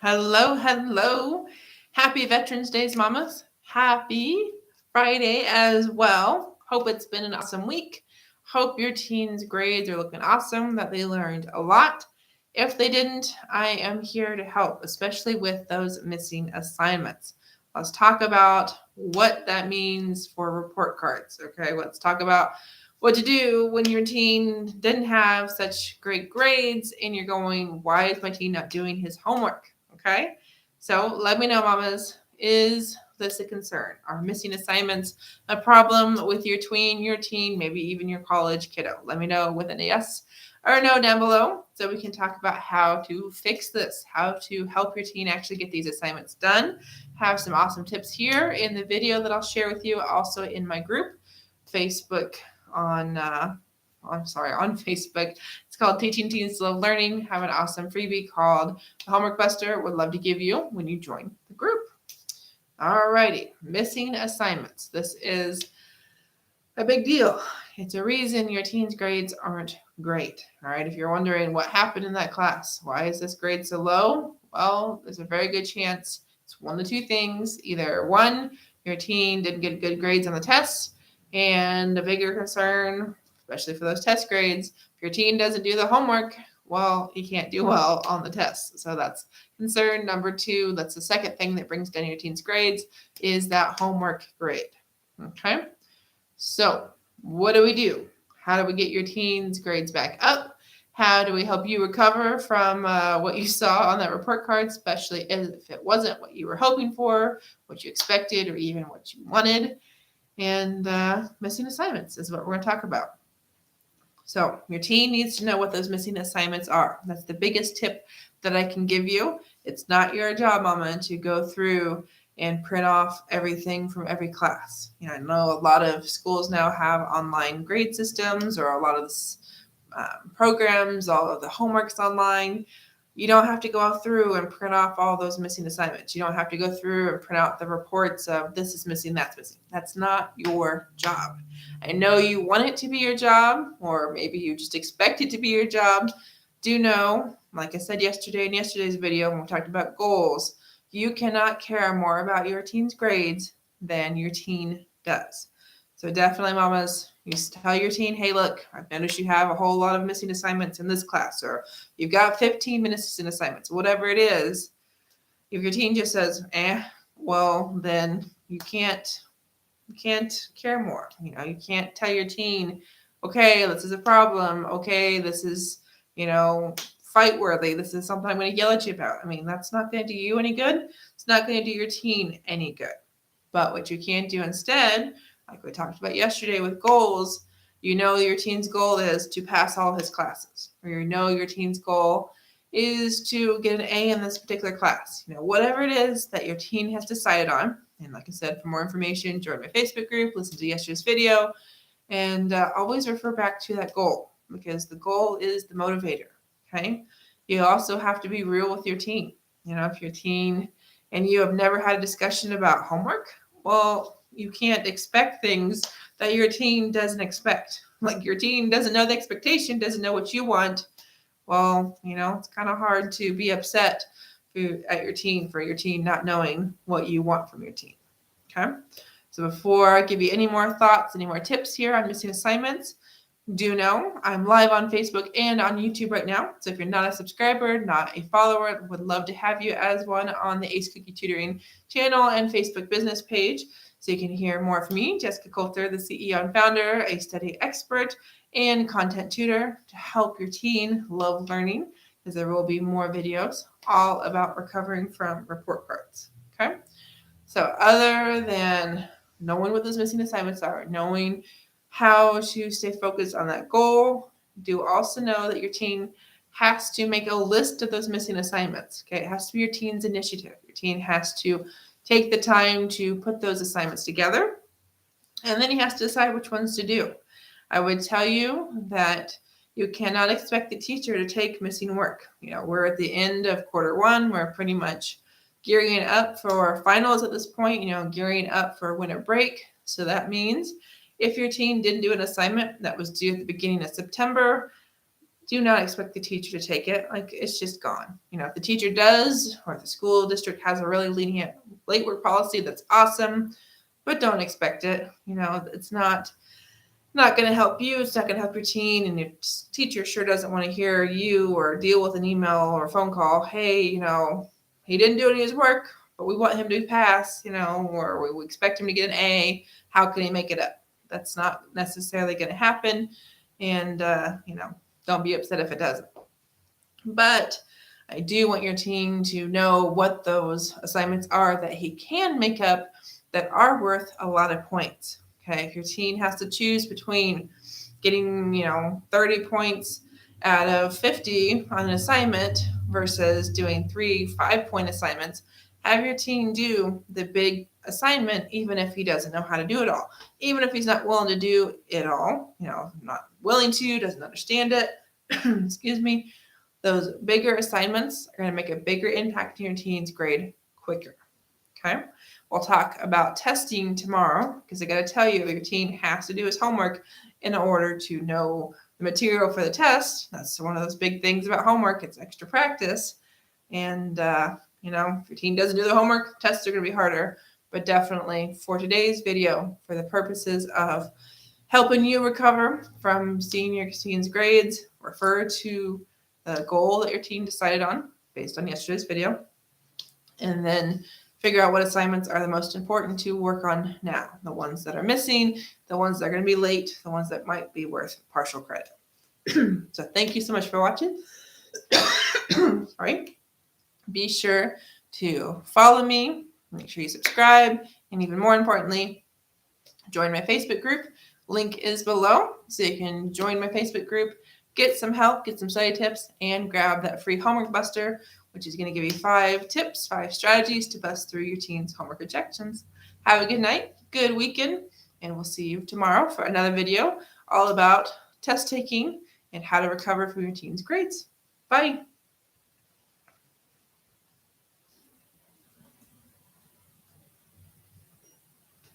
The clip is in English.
Hello, hello. Happy Veterans Days, mamas. Happy Friday as well. Hope it's been an awesome week. Hope your teens' grades are looking awesome, that they learned a lot. If they didn't, I am here to help, especially with those missing assignments. Let's talk about what that means for report cards. Okay, let's talk about what to do when your teen didn't have such great grades and you're going, why is my teen not doing his homework? Okay, so let me know, mamas, is this a concern? Are missing assignments a problem with your tween, your teen, maybe even your college kiddo? Let me know with a yes or no down below so we can talk about how to fix this, how to help your teen actually get these assignments done. Have some awesome tips here in the video that I'll share with you, also in my group, Facebook on on Facebook. It's called Teaching Teens to Love Learning. Have an awesome freebie called the Homework Buster. Would love to give you when you join the group. Alrighty, missing assignments. This is a big deal. It's a reason your teen's grades aren't great. All right, if you're wondering what happened in that class, why is this grade so low? Well, there's a very good chance it's one of the two things. Either one, your teen didn't get good grades on the tests, and a bigger concern, especially for those test grades, if your teen doesn't do the homework, well, he can't do well on the tests. So that's concern number two. That's the second thing that brings down your teen's grades is that homework grade. Okay. So, what do we do? How do we get your teens' grades back up? How do we help you recover from what you saw on that report card, especially if it wasn't what you were hoping for, what you expected, or even what you wanted? And missing assignments is what we're going to talk about. So, your teen needs to know what those missing assignments are. That's the biggest tip that I can give you. It's not your job, mama, to go through and print off everything from every class. I know a lot of schools now have online grade systems or a lot of programs, all of the homework's online. You don't have to go through and print off all those missing assignments. You don't have to go through and print out the reports of this is missing, that's missing. That's not your job. I know you want it to be your job, or maybe you just expect it to be your job. Do know, like I said yesterday in yesterday's video when we talked about goals, you cannot care more about your teen's grades than your teen does. So definitely, mamas, you tell your teen, hey, look, I've noticed you have a whole lot of missing assignments in this class, or you've got 15 missing assignments, whatever it is. If your teen just says, well, then you can't care more. You can't tell your teen, okay, this is a problem. Okay, this is, fight worthy. This is something I'm going to yell at you about. I mean, that's not going to do you any good. It's not going to do your teen any good. But what you can do instead, like we talked about yesterday with goals, your teen's goal is to pass all his classes, or your teen's goal is to get an A in this particular class. Whatever it is that your teen has decided on. And like I said, for more information, join my Facebook group, listen to yesterday's video, and always refer back to that goal, because the goal is the motivator. Okay. You also have to be real with your teen. If your teen and you have never had a discussion about homework, well, you can't expect things that your teen doesn't expect. Like your teen doesn't know the expectation, doesn't know what you want. Well, it's kind of hard to be upset at your teen for your teen not knowing what you want from your teen. Okay. So before I give you any more thoughts, any more tips here on missing assignments, do know I'm live on Facebook and on YouTube right now. So if you're not a subscriber, not a follower, would love to have you as one on the Ace Cookie Tutoring channel and Facebook business page. So you can hear more from me, Jessica Coulter, the CEO and founder, a study expert and content tutor to help your teen love learning, because there will be more videos all about recovering from report cards. Okay. So other than knowing what those missing assignments are, knowing how to stay focused on that goal, do also know that your teen has to make a list of those missing assignments. Okay, it has to be your teen's initiative. Your teen has to take the time to put those assignments together, and then he has to decide which ones to do. I would tell you that you cannot expect the teacher to take missing work. We're at the end of quarter one. We're pretty much gearing up for finals at this point, gearing up for winter break. So that means if your teen didn't do an assignment that was due at the beginning of September, do not expect the teacher to take it. Like, it's just gone. If the teacher does, or if the school district has a really lenient late work policy, that's awesome, but don't expect it. It's not going to help you. It's not going to help your teen, and your teacher sure doesn't want to hear you or deal with an email or a phone call. Hey, he didn't do any of his work, but we want him to pass, or we expect him to get an A. How can he make it up? That's not necessarily going to happen. And, don't be upset if it doesn't. But I do want your teen to know what those assignments are that he can make up that are worth a lot of points. Okay, if your teen has to choose between getting, 30 points out of 50 on an assignment versus doing 3 5-point assignments, have your teen do the big assignment, even if he doesn't know how to do it all. Even if he's not willing to do it all, not willing to, doesn't understand it, excuse me, those bigger assignments are going to make a bigger impact in your teen's grade quicker. Okay, we'll talk about testing tomorrow, because I got to tell you, your teen has to do his homework in order to know the material for the test. That's one of those big things about homework. It's extra practice. And, if your teen doesn't do the homework, tests are going to be harder. But definitely for today's video, for the purposes of helping you recover from seeing your teen's grades, refer to the goal that your teen decided on based on yesterday's video, and then figure out what assignments are the most important to work on now. The ones that are missing, the ones that are going to be late, the ones that might be worth partial credit. So thank you so much for watching. Sorry. Be sure to follow me, make sure you subscribe, and even more importantly, join my Facebook group. Link is below, so you can join my Facebook group, get some help, get some study tips, and grab that free homework buster, which is going to give you 5 tips, 5 strategies to bust through your teen's homework rejections. Have a good night, good weekend, and we'll see you tomorrow for another video all about test taking and how to recover from your teen's grades. Bye.